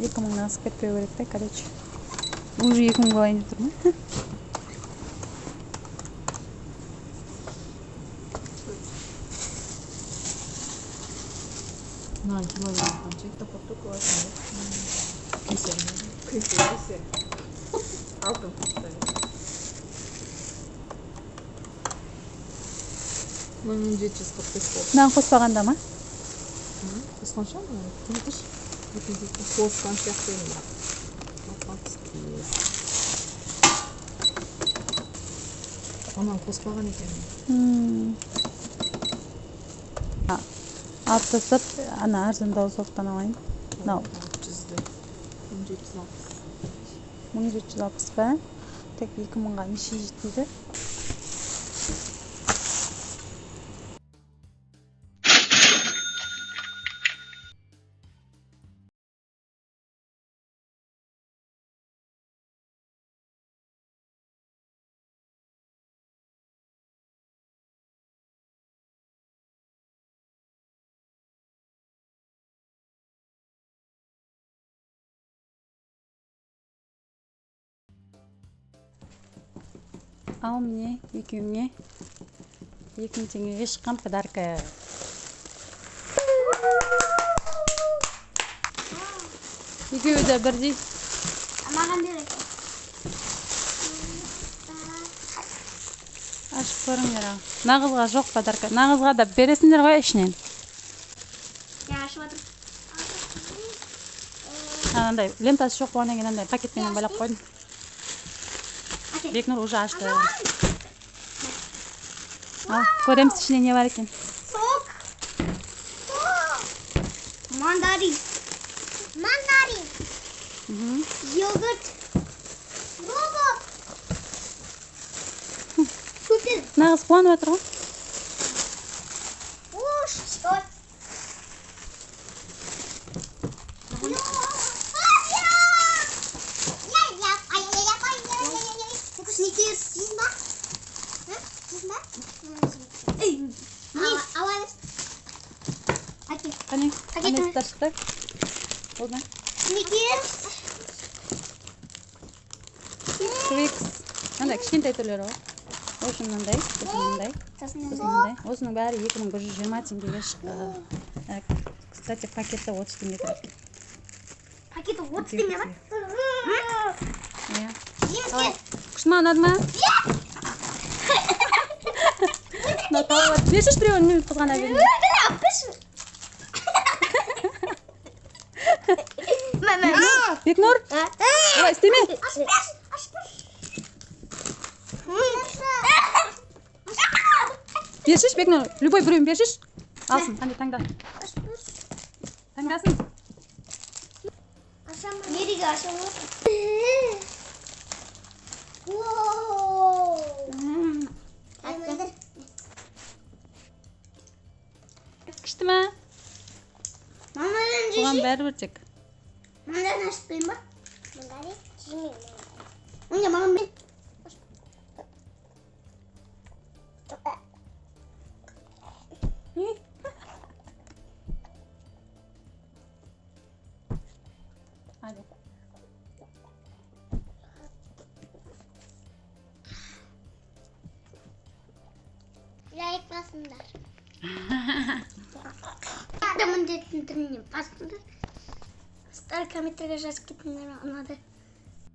2 мыңнан асып кетпеу керек да, короче. Уже 2 мың болайын деп тұрмын. Мына килограмм қанша? Топоту классный. Кесе. Алтын қостай. 1745 болды. Мынаны қоспағанда ма? Қосқанша ма? Тыңдыш. Қосқан сияқты емес. Анан қоспаған екен. Алып тастап, ана арзандау соқтан алайын. Мынау 1760 па? Тек 2 мыңға неше жетеді? Ал міне екеуіңе 2000 теңгеге шыққан подарка. Екеуі де бірдей. Маған береді. Ашып көріңдер. Нағызға жоқ подарка. Нағызға да бересіңдер ғой ішінен. Я ашып отырмын. Анандай лентасы жоқ болғаннан кейін андай пакетпенен байлап қойдым. Бекнұр уже ашты. Ал, көреміз ішіне не бар екен. Сок. Мандарин. Йогурт. Робот. Супер. Нағыз қуанып отыр ғой. Уш, что? Қане, анесі шықты. Болды ма? Твикс. Мынандай кішкентай түрлері ғой. Осы мынандай, осының бәрі 2120 теңгеге шықты. Кстати, пакеті 30 теңге тұрады. Пакеті 30 теңге ма? Күшті ма, ұнады ма? Бершіш біреуін мен қызғана берейін. Бекнұр, олай істеме. Бершіш, Бекнұр, любой біреуін бершіш. Алсын, қандай таңда. Таңдасын. Нереге ашамын? Күшті ма? Бұған бәрі бір тек. Мандарин ашып берейін ба? Мандарин жемеймін. Онда маған бер. Hadi. Yayıklasınlar. Adamın detini basınlar. Старый комментарий жазып кетіңдер, ұнады.